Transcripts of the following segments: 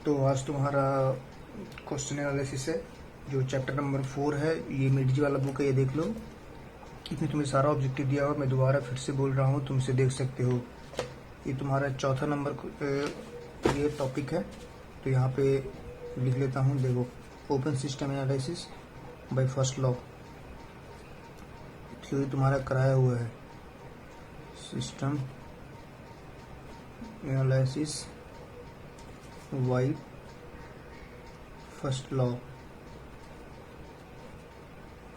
तो आज तुम्हारा क्वेश्चन एनालिसिस है जो चैप्टर नंबर 4 है। ये मिर्जी वाला बुक है, ये देख लो। इसमें तुम्हें सारा ऑब्जेक्टिव दिया हुआ, मैं दोबारा फिर से बोल रहा हूँ, तुम इसे देख सकते हो। ये तुम्हारा चौथा नंबर ये टॉपिक है, तो यहाँ पे लिख लेता हूँ। देखो, open system analysis by first law theory तुम्हारा कराया हुआ है। System analysis by first law,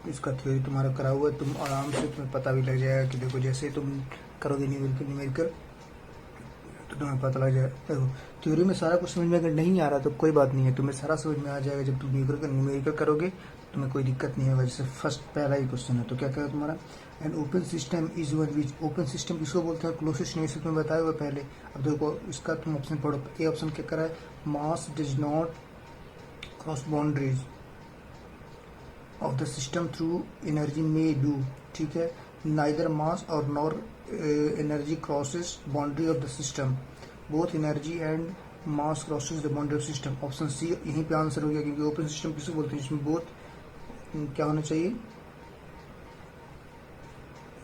इसका थ्योरी तुम्हारा करा हुआ है। तुम आराम से, तुम्हें पता भी लग जाएगा कि देखो, जैसे तुम करोगे न्यूमेरिकल तो तुम्हें पता लग जाएगा। देखो, थ्योरी में सारा कुछ समझ में अगर नहीं आ रहा तो कोई बात नहीं है, तुम्हें सारा समझ में आ जाएगा जब तुम न्यूमेरिकल करोगे, तुम्हें कोई दिक्कत नहीं होगा। जैसे फर्स्ट पहला ही क्वेश्चन है, तो क्या कहेगा तुम्हारा, an open system is one which, open system किसको बोलते हैं, क्लोजेस्ट यूनिवर्स, तुम्हें बताया हुआ पहले। अब देखो इसका तुम ऑप्शन पढ़ो। ए ऑप्शन क्या करा है, mass does not cross boundaries of the system through energy may do, ठीक है। नाइदर मास और nor energy crosses boundary of the system, both energy and mass crosses the boundary of system. Option C यहीं पे answer हो गया, क्योंकि open system किसको बोलते हैं, जिसमें बोथ क्या होना चाहिए,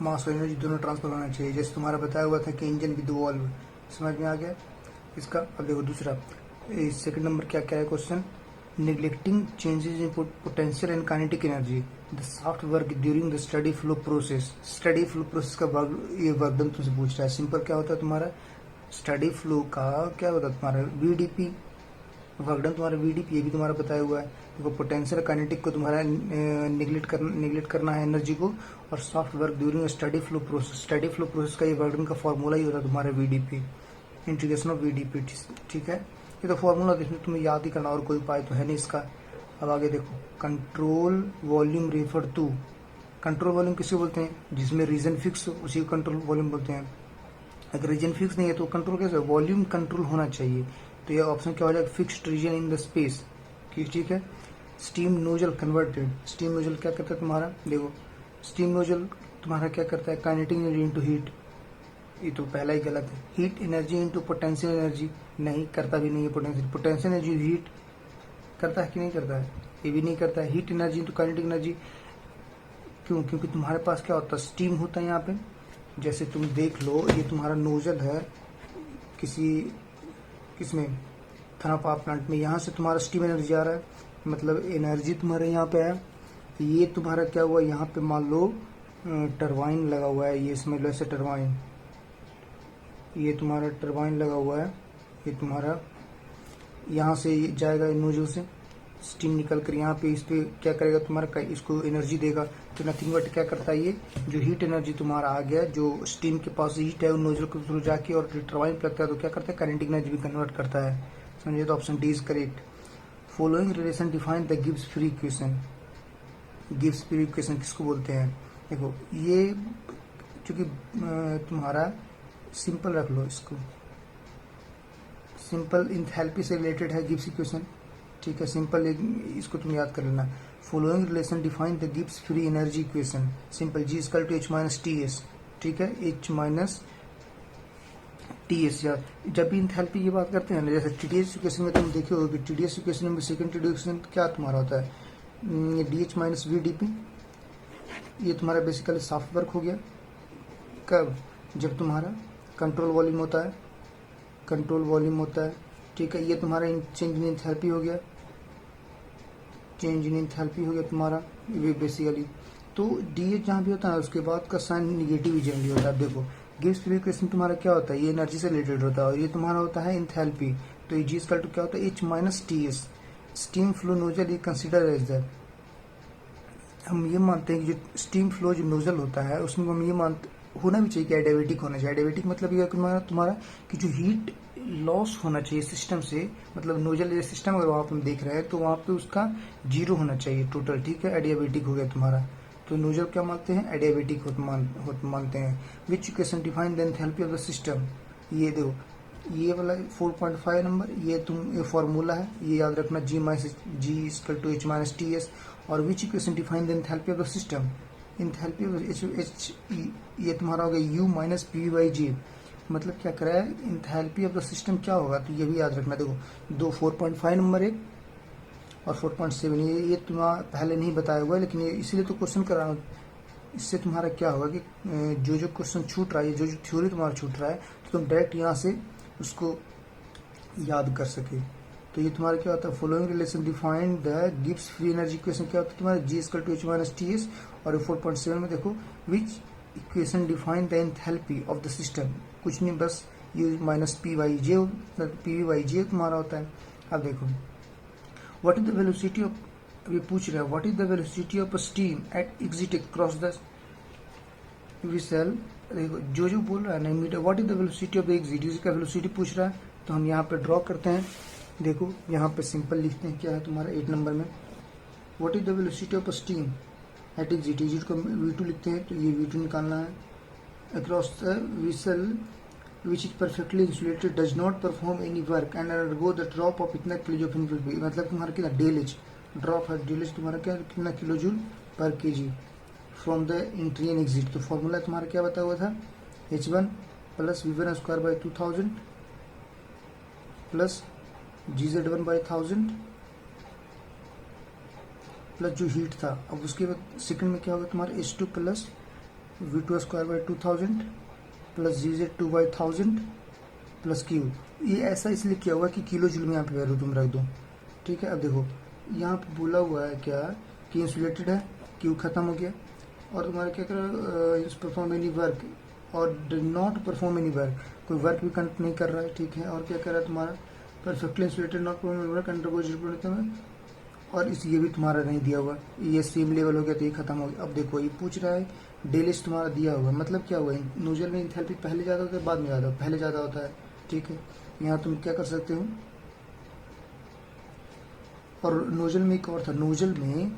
मास और एनर्जी दोनों ट्रांसफर होना चाहिए। जैसे तुम्हारा बताया हुआ था कि इंजन विद वॉल्व, समझ में आ गया इसका। अब देखो दूसरा, सेकंड नंबर क्या क्या है question, neglecting changes in potential and kinetic energy, the soft work during the steady flow process, steady flow process का ये वर्क डन तुमसे पूछ रहा है। सिंपल क्या होता है तुम्हारा, स्टडी फ्लो का क्या होता है तुम्हारा, वीडीपी वर्क डन तुम्हारा, वीडीपी ये भी तुम्हारा बताया हुआ है। देखो, पोटेंशियल काइनेटिक को तुम्हारा निगलेक्ट करना है एनर्जी को, और soft work during steady flow process, steady flow process का ये वर्क डन का फॉर्मूला ही होता है तुम्हारा वीडीपी, इंटीग्रेशन ऑफ वीडीपी, ठीक है। ये तो फॉर्मूला इसमें तुम्हें याद ही करना, और कोई उपाय तो है नहीं इसका। अब आगे देखो, control volume refer to, control volume किसे बोलते हैं, जिसमें रीजन फिक्स हो उसी को कंट्रोल वॉल्यूम बोलते हैं। अगर रीजन फिक्स नहीं है तो कंट्रोल कैसे, वॉल्यूम कंट्रोल होना चाहिए। तो ये ऑप्शन क्या हो जाएगा, fixed region in the space, ठीक है। Steam nozzle converted, steam nozzle क्या करता है तुम्हारा, देखो स्टीम नोजल तुम्हारा क्या करता है, काइनेटिक एनर्जी इनटू हीट, ये तो पहला ही गलत है। Heat energy into potential energy, नहीं करता भी नहीं है। पोटेंशियल एनर्जी हीट करता है कि नहीं करता है, ये भी नहीं करता है। Heat energy into kinetic energy, क्यों, क्योंकि तुम्हारे पास क्या होता है, स्टीम होता है यहाँ पे। जैसे तुम देख लो, ये तुम्हारा नोजल है किसमें, थर्मल पावर प्लांट में, यहाँ से तुम्हारा स्टीम एनर्जी आ रहा है, मतलब एनर्जी तुम्हारे यहाँ पे है। ये तुम्हारा क्या हुआ, यहाँ पे मान लो टरबाइन लगा हुआ है, ये समझ लो ऐसे टरबाइन, ये तुम्हारा टरबाइन लगा हुआ है, ये तुम्हारा यहाँ से जाएगा नोजल से स्टीम निकल कर यहाँ पे, इस पे क्या करेगा तुम्हारा, इसको एनर्जी देगा। तो नथिंग बट क्या करता है, ये जो हीट एनर्जी तुम्हारा आ गया, जो स्टीम के पास हीट है उन नोजल के थ्रू जाके और टरबाइन पे लगता है, तो क्या करता है, काइनेटिक एनर्जी भी कन्वर्ट करता है, समझिए। तो option D is correct. Following relation define the Gibbs free equation, Gibbs free equation किसको बोलते हैं, देखो ये चूंकि तुम्हारा सिंपल रख लो इसको, सिंपल इंथैल्पी से रिलेटेड है गिब्स इक्वेशन, ठीक है। सिंपल इसको तुम याद कर लेना। Following relation define the Gibbs free energy equation, simple, G equal to H minus T S, ठीक है, एच माइनस टी एस। यार जब भी इंथैल्पी की बात करते हैं ना, जैसे टीडीएस इक्वेशन में तुम देखे हो कि टीडीएस इक्वेशन में सेकंड टीडीएस इक्वेशन क्या तुम्हारा होता है, D H minus V D P, ये तुम्हारा बेसिकली सॉफ्ट वर्क हो गया। कब, जब तुम्हारा कंट्रोल वॉल्यूम होता है, कंट्रोल वॉल्यूम होता है, ठीक है। ये तुम्हारा चेंज इन एंथैल्पी हो गया, चेंज इन एंथैल्पी हो गया तुम्हारा ये बेसिकली। तो डी एच जहाँ भी होता है उसके बाद का साइन निगेटिव ही जनरली होता है। देखो, गिब्स फ्री इक्वेशन तुम्हारा क्या होता है, ये एनर्जी से रिलेटेड होता है, और ये तुम्हारा होता है एंथैल्पी। तो ये जी इक्वल टू क्या होता है, H minus T S. Steam flow nozzle ये कंसिडर एज दैट, हम ये मानते हैं कि जो स्टीम फ्लो जो नोजल होता है उसमें हम ये मानते होना भी चाहिए कि एडियाबेटिक होना चाहिए। एडियाबेटिक मतलब ये तुम्हारा कि जो हीट लॉस होना चाहिए सिस्टम से, मतलब नोजल ये सिस्टम अगर वहाँ पे हम देख रहे हैं तो वहाँ पे उसका जीरो होना चाहिए टोटल, ठीक है। एडियाबेटिक हो गया तुम्हारा, तो नोजल क्या मानते हैं, एडियाबेटिक मानते हैं। विच equation define the enthalpy of the system, ये देखो ये वाला 4.5 नंबर, ये ये फॉर्मूला है, ये याद रखना, G equal to H minus T S. और which equation define the enthalpy of the system, enthalpy of H, ये तुम्हारा हो गया U minus P by G, मतलब क्या करा है, इंथैल्पी ऑफ द सिस्टम क्या होगा, तो ये भी याद रखना। देखो 4.5 नंबर एक और 4.7 ये तुम्हारा पहले नहीं बताया हुआ है, लेकिन ये इसीलिए तो क्वेश्चन करा रहा हूँ। इससे तुम्हारा क्या होगा कि जो क्वेश्चन छूट रहा है, जो थ्योरी तुम्हारा छूट रहा है, तो तुम डायरेक्ट यहाँ से उसको याद कर सके। तो ये तुम्हारा क्या होता है, following relation defined the Gibbs free energy equation क्या होता है तुम्हारा, G = H - TS। और 4.7 में देखो विच equation define the enthalpy of the system, कुछ नहीं बस U - PV/J तुम्हारा होता है। अब देखो what is the velocity of, ये पूछ रहा है what is the velocity of steam at exit cross the vessel. देखो जो बोल रहा है ना metre, what is the velocity of the exit, इसका वेलोसिटी पूछ रहा है, तो हम यहाँ पे ड्रॉ करते हैं। देखो यहाँ पे सिंपल लिखते हैं, क्या है तुम्हारा 8 नंबर में, what is the velocity of steam at exit को V2 लिखते हैं, तो ये V2 निकालना है। Across the vessel which is perfectly insulated does not perform any work and undergo the drop of इतना किलो जूल पर केजी, मतलब तुम्हारा कितना डेलेज ड्रॉप है, डेलेज तुम्हारा क्या कितना kilo joule per KG from the entry and exit. तो formula तुम्हारा क्या बताया हुआ था, H1 + V1² / 2000 plus GZ1/1000 plus जो हीट था। अब उसके बाद सेकंड में क्या होगा तुम्हारा H2 + V2² / 2000 plus GZ2/1000 plus Q। ये ऐसा इसलिए किया हुआ कि किलो जूल में यहाँ पे वैल्यू तुम रख दो, ठीक है। अब देखो यहाँ पे बोला हुआ है क्या कि इंसुलेटेड है, Q खत्म हो गया, और तुम्हारा क्या करा, परफॉर्म एनी वर्क और did not perform any work, कोई वर्क भी कंडक्ट नहीं कर रहा है, ठीक है। और क्या कर रहा है तुम्हारा perfectly insulated not perform work undergo 0 में, और इस ये भी तुम्हारा नहीं दिया हुआ, ये सेम लेवल हो गया तो ये खत्म हो गया। अब देखो ये पूछ रहा है डेलिस तुम्हारा दिया हुआ, मतलब क्या हुआ, नोजल में इंथैल्पी पहले ज़्यादा होता है बाद में ज़्यादा, पहले ज़्यादा होता है, ठीक है। यहाँ तुम क्या कर सकते हो, और नोजल में एक और था, नोजल में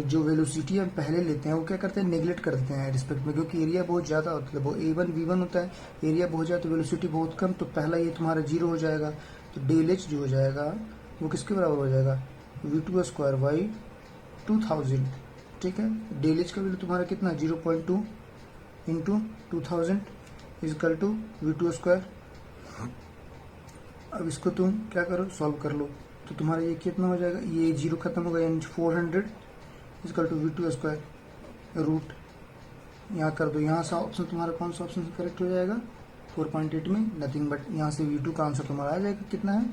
जो वेलोसिटी हम पहले लेते हैं वो क्या करते हैं, नेग्लेक्ट करते हैं रिस्पेक्ट में, क्योंकि एरिया बहुत ज़्यादा होता है, वो A1 V1 होता है, एरिया बहुत ज़्यादा तो वेलोसिटी बहुत कम, तो पहला ये तुम्हारा 0 हो जाएगा। तो डेलेज जो हो जाएगा वो किसके बराबर हो जाएगा, V2² / 2000, ठीक है। डेलेज का वैल्यू तुम्हारा कितना 0.2 × 2000 = V2²। अब इसको तुम क्या करो, सॉल्व कर लो, तो तुम्हारा ये कितना हो जाएगा, ये 0 खत्म हो गया, यानी 400 = V2² रूट, यहाँ कर दो। यहाँ से ऑप्शन तुम्हारा कौन सा ऑप्शन करेक्ट हो जाएगा, 4.8 में नथिंग बट यहाँ से V2 का आंसर तुम्हारा आ जाएगा, कितना है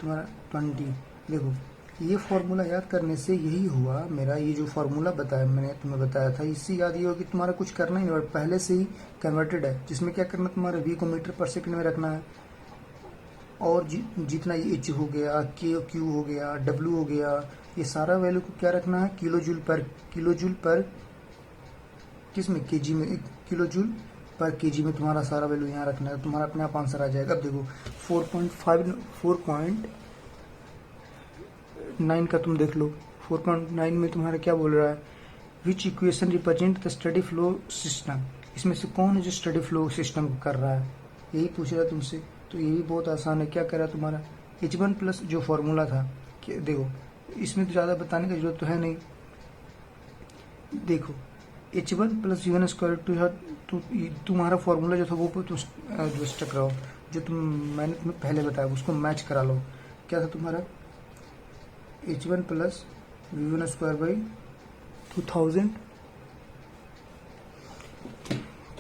तुम्हारा 20। देखो ये फॉर्मूला याद करने से यही हुआ मेरा, ये जो फॉर्मूला बताया मैंने तुम्हें बताया था, इससे याद ये हो कि तुम्हारा कुछ करना ही नहीं, और पहले से ही कन्वर्टेड है, जिसमें क्या करना तुम्हारा V को मीटर/सेकंड में रखना है, और जितना ये H हो गया, Q हो गया, W हो गया, ये सारा वैल्यू को क्या रखना है, किलो जूल पर किस में, केजी में, किलो जूल पर केजी में तुम्हारा सारा वैल्यू यहाँ रखना है, तुम्हारा अपने आप आंसर आ जाएगा। अब देखो 4.9 का तुम देख लो, 4.9 में तुम्हारा क्या बोल रहा है, विच equation represent the steady flow system, इसमें से कौन है जो स्टडी फ्लो सिस्टम कर रहा है, यही पूछ रहा है तुमसे। तो ये भी बहुत आसान है, क्या करा तुम्हारा H1 + जो फॉर्मूला था, देखो इसमें तो ज़्यादा बताने की जरूरत तो है नहीं, देखो H1 + V1² तुम्हारा फॉर्मूला जो था वो तुम जो स्टक रहो, जो मैंने तुम्हें पहले बताया उसको मैच करा लो। क्या था तुम्हारा H1 + V1² / 2000,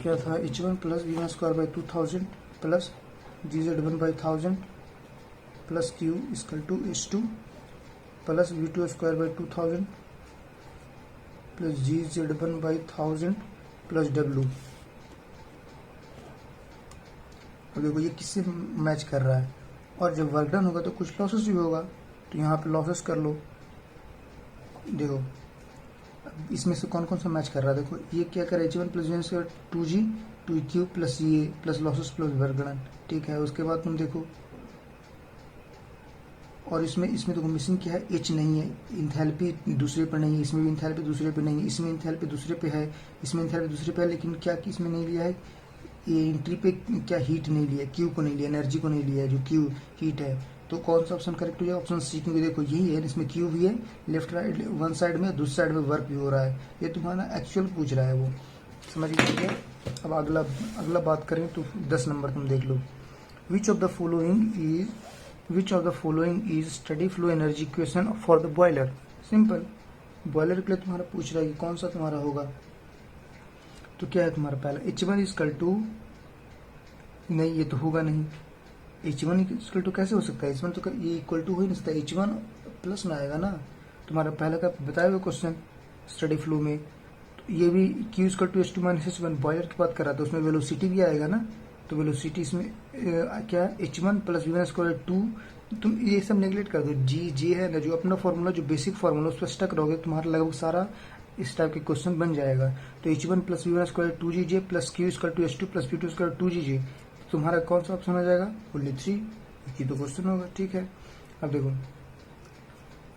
क्या था H1 + V1² / 2000 plus GZ1/1000 plus Q = H2 plus V2² / 2000 plus GZ1/1000 plus W। अब देखो ये किससे मैच कर रहा है, और जब वर्क डन होगा तो कुछ लॉसेस भी होगा, तो यहाँ पे लॉसेस कर लो। देखो इसमें से कौन कौन सा मैच कर रहा है, देखो ये क्या कर रहा है, H1 + V1² 2G 2Q plus ये plus losses plus work done, ठीक है। उसके बाद तुम देखो, और इसमें देखो मिसिंग क्या है, H नहीं है, इंथैल्पी दूसरे पर नहीं है, इसमें भी इंथैल्पी दूसरे पे नहीं है, इसमें इंथैल्पी दूसरे पे है, इसमें इंथैल्पी दूसरे पे है, लेकिन क्या कि इसमें नहीं लिया है, ये एंट्री पे क्या हीट नहीं लिया, Q को नहीं लिया, एनर्जी को नहीं लिया, जो Q हीट है। तो कौन सा ऑप्शन करेक्ट हो जाएगा, ऑप्शन सी, क्योंकि देखो यही है, इसमें Q भी है लेफ्ट राइट वन साइड में, दूसरी साइड में वर्क भी हो रहा है, ये तुम्हारा एक्चुअल पूछ रहा है वो, समझ लीजिए। अब अगला बात करें तो 10 नंबर तुम देख लो। Which of the following is steady flow energy equation for the boiler. Simple, boiler के लिए तुम्हारा पूछ रहा है कि कौन सा तुम्हारा होगा। तो क्या है तुम्हारा पहला H1 इक्वल टू, नहीं ये तो होगा नहीं। H1 इक्वल टू कैसे हो सकता है, H1 तो ये इक्वल टू हो ही नहीं सकता, H1 प्लस में आएगा ना। तुम्हारा पहला का बताया हुआ क्वेश्चन स्टडी फ्लो में, तो ये भी Q equal to H2 minus H1 boiler की बात कर रहा था, उसमें वेलोसिटी भी आएगा ना। तो वेलोसिटी इसमें क्या है H1 प्लस V1 स्क्वायर 2। तुम ये सब नेगलेक्ट कर दो, G है ना जो अपना फॉर्मूला, जो बेसिक फॉर्मूला उस पर स्टक रहोगे, तुम्हारा लगभग सारा इस टाइप के क्वेश्चन बन जाएगा। तो H1 plus V1 square 2GJ plus Q equal to H2 plus V2 square 2GJ। तुम्हारा कौन सा ऑप्शन हो जाएगा, ओनली 3। ये तो क्वेश्चन होगा, ठीक है। अब देखो,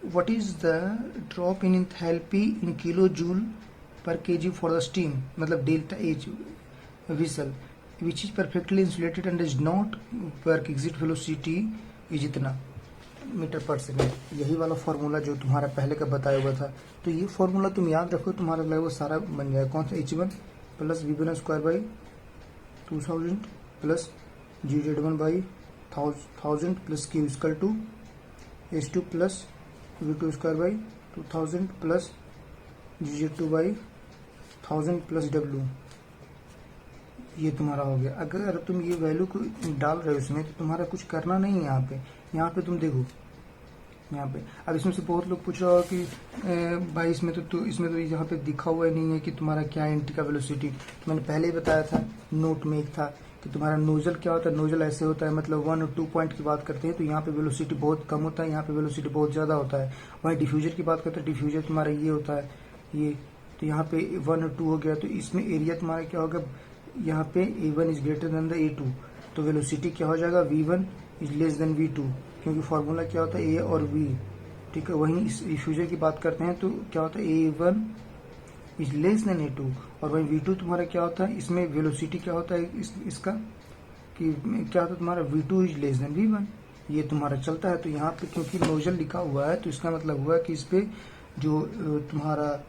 what is the drop in enthalpy in kilo joule per KG for the steam, मतलब delta H vessel which is perfectly insulated and does not work, exit velocity is इतना मीटर पर सेकेंड। यही वाला formula जो तुम्हारा पहले का बताया हुआ था। तो ये फॉर्मूला तुम याद रखो, तुम्हारा लगभग सारा बन जाएगा। कौन सा, H1 plus V1 square by 2000 plus GZ1 by 1000 plus Q equal to H2 plus V2 square by 2000 plus GZ2 by 1000 plus W। ये तुम्हारा हो गया। अगर तुम ये वैल्यू को डाल रहे हो इसमें, तो तुम्हारा कुछ करना नहीं है। यहाँ पे तुम देखो, यहाँ पे अब इसमें से बहुत लोग पूछ रहा हो कि भाई इसमें तो यहाँ पे दिखा हुआ नहीं है कि तुम्हारा क्या है एंटी का वेलोसिटी। मैंने पहले ही बताया था, नोट में एक था कि तुम्हारा नोजल क्या होता है। नोजल ऐसे होता है, मतलब 1 और 2 पॉइंट की बात करते हैं तो यहाँ पे वेलोसिटी बहुत कम होता है, यहाँ पे वेलोसिटी बहुत ज़्यादा होता है। वहीं डिफ्यूजर की बात करते हैं, डिफ्यूजर तुम्हारा ये होता है, ये तो यहाँ पे 1 और 2 हो गया। तो इसमें एरिया तुम्हारा क्या होगा, यहाँ पे A1 is greater than the A2, तो वेलोसिटी क्या हो जाएगा, V1 is less than V2, क्योंकि फॉर्मूला क्या होता है A और V, ठीक है। वहीं इस डिफ्यूजर की बात करते हैं तो क्या होता है, A1 is less than A2, और वहीं V2 तुम्हारा क्या होता है, इसमें वेलोसिटी क्या होता है इसका कि क्या होता है तुम्हारा V2 is less than V1। ये तुम्हारा चलता है। तो यहाँ पे क्योंकि नोजल लिखा हुआ है, तो इसका मतलब हुआ कि इस पे जो तुम्हारा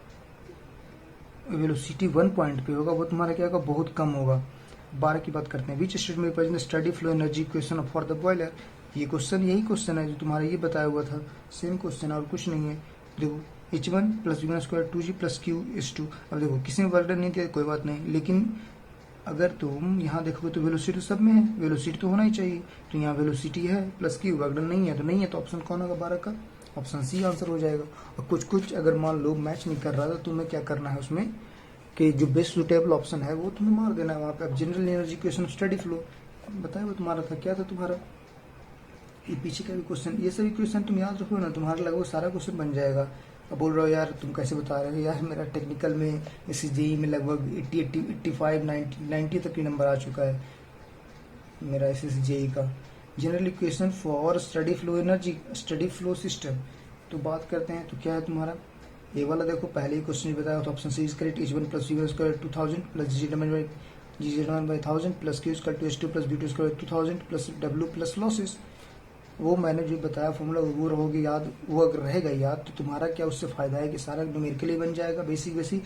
वेलोसिटी 1 पॉइंट पे होगा, वो तुम्हारा क्या होगा, बहुत कम होगा। 12 की बात करते हैं, which statement represent study flow energy equation for the boiler. ये क्वेश्चन यही क्वेश्चन है जो तुम्हारा ये बताया हुआ था, सेम क्वेश्चन है और कुछ नहीं है। देखो H1 plus V1 square 2G plus Q is 2। अब देखो किसी में वर्क डन नहीं दिया, कोई बात नहीं, लेकिन अगर तुम यहाँ देखोगे तो वेलोसिटी सब में है, वेलोसिटी तो होना ही चाहिए। तो यहाँ वेलोसिटी है प्लस Q, वर्क डन नहीं है तो नहीं है, तो ऑप्शन कौन होगा 12 का, ऑप्शन सी आंसर हो जाएगा। और कुछ अगर मान लो मैच नहीं कर रहा था, तुम्हें क्या करना है उसमें कि जो बेस्ट सुटेबल ऑप्शन है वो तुम्हें मार देना है वहाँ पे। अब general energy equation steady flow बताया वो तुम्हारा था, क्या था तुम्हारा, ये पीछे का भी क्वेश्चन, ये सभी क्वेश्चन तुम याद रखो ना, तुम्हारा लगभग सारा क्वेश्चन बन जाएगा। अब बोल रहे हो यार तुम कैसे बता रहे हो, यार मेरा टेक्निकल में SCJE में लगभग 85 90 तक की नंबर आ चुका है मेरा SSJE का। General equation for study flow energy, steady flow system. तो बात करते हैं, तो क्या है तुम्हारा ये वाला, देखो पहले ही क्वेश्चन बताया तो option C is correct. H1 plus V1 square 2000 plus GZ1 by 1000 plus Q square to H2 plus V2 square 2000 plus W plus losses. वो मैंने जो बताया फॉर्मूला वो रहोगे याद, वो अगर रहेगा याद तो तुम्हारा क्या उससे फायदा है कि सारा न्यूमेरिकली बन जाएगा बेसिक,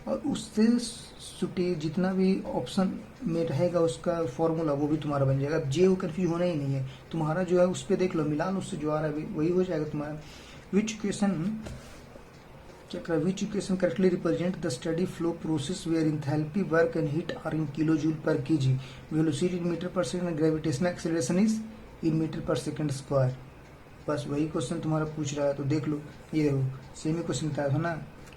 और उससे सुटे जितना भी ऑप्शन में रहेगा उसका फॉर्मूला वो भी तुम्हारा बन जाएगा। अब जे वो कन्फ्यूज होना ही नहीं है, तुम्हारा जो है उस पर देख लो, मिला लो, उससे जो आ रहा है वही हो जाएगा तुम्हारा। विच equation which equation correctly represent the steady flow process where enthalpy, work and heat are in kilojoule per kg, velocity in meter per second and gravitational acceleration is in meter per second square। बस वही question तुम्हारा पूछ रहा है, तो देख लो, ये देखो सेम ही क्वेश्चन बताया था ना,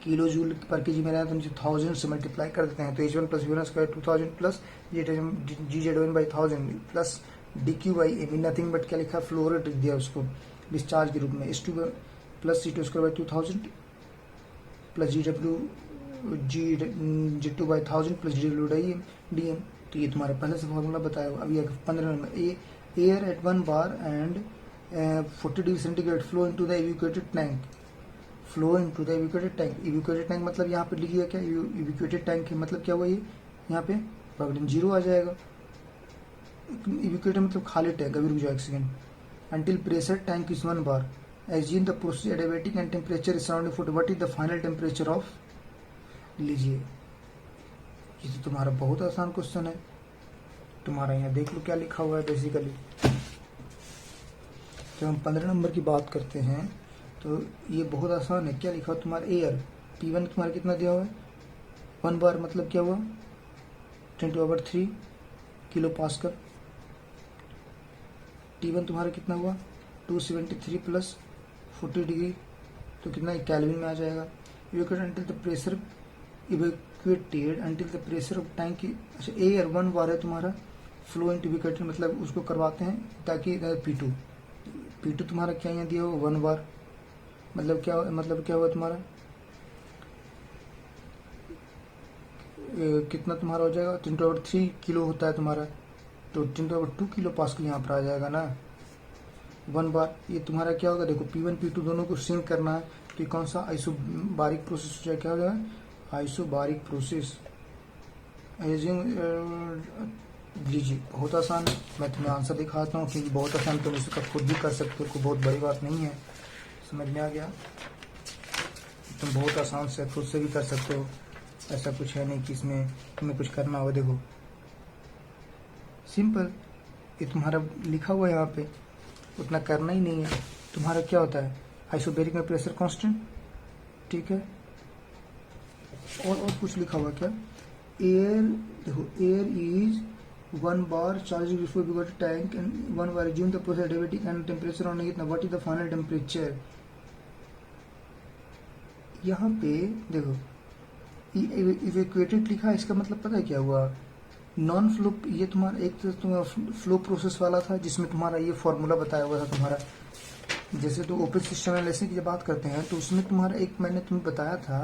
किलो जूल पर के जी में रहा है तो नीचे 1000 से मल्टीप्लाई कर देते हैं। तो H1 plus V1 square 2000 plus GZ1 by 1000 plus DQ by M, nothing but क्या लिखा, फ्लो रेट दिया उसको डिस्चार्ज के रूप में। H2 plus C2 square by 2000 plus GZ2 by 1000 plus GW DM। तो ये तुम्हारे पहले से फॉर्मूला बताया हुआ। अभी 15 number, air at 1 bar and 40 degree centigrade flow into the evacuated tank, flow into the evacuated tank. Evacuated tank मतलब यहाँ पे लिखिएगा क्या, इवैक्यूएटेड टैंक है मतलब क्या हुआ, ये यहाँ पे प्रॉब्लम 0 आ जाएगा। इवैक्यूएटेड मतलब खाली टैंक। अभी रुक जाओ एक second. Until pressure tank is 1 bar, assume the process adiabatic and temperature is surrounding food, what is the final temperature of, लीजिए ये तो तुम्हारा बहुत आसान क्वेश्चन है। तुम्हारा यहाँ देख लो क्या लिखा हुआ है बेसिकली। जब हम 15 नंबर की बात करते हैं तो ये बहुत आसान है। क्या लिखा हुआ तुम्हारा एयर P1 तुम्हारा कितना दिया हुआ है 1 बार, मतलब क्या हुआ 10⁻³ किलो पास्कल। T1 तुम्हारा कितना हुआ 273 प्लस 40 डिग्री, तो कितना केल्विन में आ जाएगा। Evacuate until the pressure evacuated until the pressure of tank की, अच्छा एयर 1 बार है तुम्हारा, फ्लो इनटू इवेक्यूएटेड मतलब उसको करवाते हैं ताकि P2 तुम्हारा क्या यहाँ दिया हुआ 1 बार, मतलब क्या हुआ तुम्हारा कितना तुम्हारा हो जाएगा 10⁻³ किलो होता है तुम्हारा, तो 10⁻² किलो पास्कल यहाँ पर आ जाएगा ना 1 बार। ये तुम्हारा क्या होगा देखो P1 P2 दोनों को सिंक करना है, तो ये कौन सा आइसोबारिक प्रोसेस हो जाएगा, क्या हो जाएगा आइसोबारिक प्रोसेस। लीजिए बहुत आसान है, मैं तुम्हें आंसर दिखाता हूँ क्योंकि बहुत आसान, तुम इसका खुद भी कर सकते हो, कोई बहुत बड़ी बात नहीं है। समझ में आ गया, तुम बहुत आसान से खुद से भी कर सकते हो, ऐसा कुछ है नहीं कि इसमें तुम्हें कुछ करना हो। देखो सिंपल, ये तुम्हारा लिखा हुआ है यहाँ पे, उतना करना ही नहीं है। तुम्हारा क्या होता है आइसोबैरिक में प्रेशर कांस्टेंट, ठीक है। और कुछ लिखा हुआ क्या, एयर देखो air is 1 bar charge before we got tank and 1 bar assume the process diabetic and temperature होने कितना, what is the final temperature. यहाँ पे देखो इवेक्यूएटेड लिखा है, इसका मतलब पता है क्या हुआ नॉन फ्लो। ये तुम्हारा एक तो तुम्हारा फ्लो प्रोसेस वाला था जिसमें तुम्हारा ये फॉर्मूला बताया हुआ था तुम्हारा, जैसे तो ओपन सिस्टम एनालिसिस की जब बात करते हैं तो उसमें तुम्हारा एक मैंने तुम्हें बताया था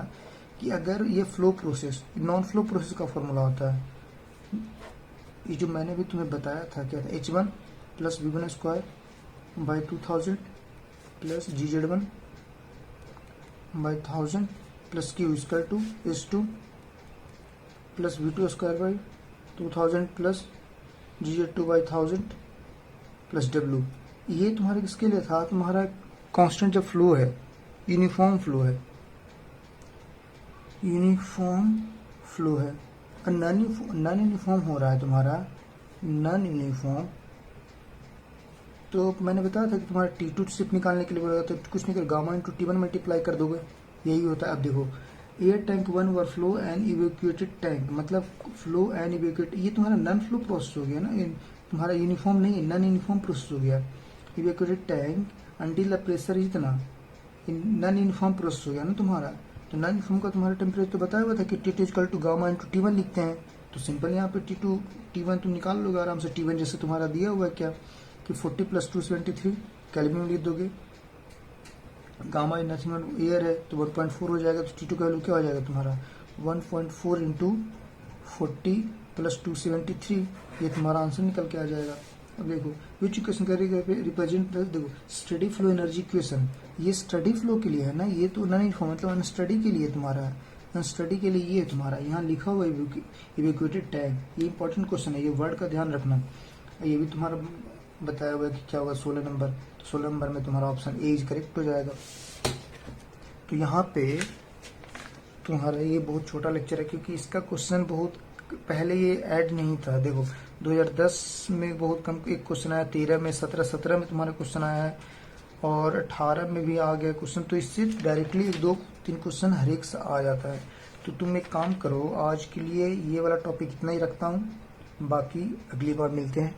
कि अगर ये flow process non flow process का फॉर्मूला होता है, ये जो मैंने भी तुम्हें बताया था क्या था H1 plus V1² by 2000 plus GZ1 by 1000 plus Q² S2 plus V2² by 2000 plus GZ2 by 1000 plus W। ये तुम्हारे किसके लिए था, तुम्हारा कांस्टेंट जब फ्लो है, यूनिफॉर्म फ्लो है, यूनिफॉर्म फ्लो है। और नॉन यूनिफॉर्म हो रहा है तुम्हारा, नॉन यूनिफॉर्म, तो मैंने बताया था कि तुम्हारा T2 सिर्फ निकालने के लिए बोला तो कुछ नहीं कर गामा इंटू T1 मल्टीप्लाई कर दोगे, यही होता है। अब देखो air tank 1 bar flow and evacuated tank, मतलब फ्लो एंड इवेक्यूएट, ये तुम्हारा नॉन फ्लो प्रोसेस हो गया ना, तुम्हारा यूनिफॉर्म नहीं है, नॉन यूनिफॉर्म प्रोसेस हो गया। इवेक्यूएटेड टैंक अंटिल द प्रेशर इतना, नॉन यूनिफॉर्म प्रोसेस हो गया ना तुम्हारा। तो नॉन यूनिफॉर्म का तुम्हारा टेम्परेचर तो बताया हुआ था कि T2 equal to gamma into T1 लिखते हैं, तो सिंपल यहाँ पे T1 तुम निकाल लोगे आराम से। T1 जैसे तुम्हारा दिया हुआ है क्या कि 40 प्लस 273 केल्विन में लिख दोगे, गामा इन नथिंग एयर है तो 1.4 हो जाएगा, तो T2 का वैल्यू क्या हो जाएगा तुम्हारा 1.4 इंटू 40 प्लस 273, ये तुम्हारा आंसर निकल के आ जाएगा। अब देखो विच इक्वेशन करेगा रिप्रेजेंट, देखो स्टडी फ्लो एनर्जी इक्वेशन, ये स्टडी फ्लो के लिए है ना, ये तो नॉन यूनिफॉर्म मतलब अनस्टडी के लिए तुम्हारा, अनस्टडी के लिए ये तुम्हारा यहाँ लिखा हुआ इवेक्यूएटेड टैंक, ये इंपॉर्टेंट क्वेश्चन है, ये वर्ड का ध्यान रखना। ये भी तुम्हारा बताया हुआ है कि क्या होगा 16 नंबर, तो 16 नंबर में तुम्हारा ऑप्शन ए इज करेक्ट हो जाएगा। तो यहाँ पे तुम्हारा ये बहुत छोटा लेक्चर है क्योंकि इसका क्वेश्चन बहुत पहले ये ऐड नहीं था। देखो 2010 में बहुत कम एक क्वेश्चन आया, 13 में, 17 में तुम्हारा क्वेश्चन आया है और 18 में भी आ गया क्वेश्चन, तो इससे डायरेक्टली 2-3 क्वेश्चन हर एक से आ जाता है। तो तुम एक काम करो, आज के लिए ये वाला टॉपिक इतना ही रखता हूँ, बाकी अगली बार मिलते हैं।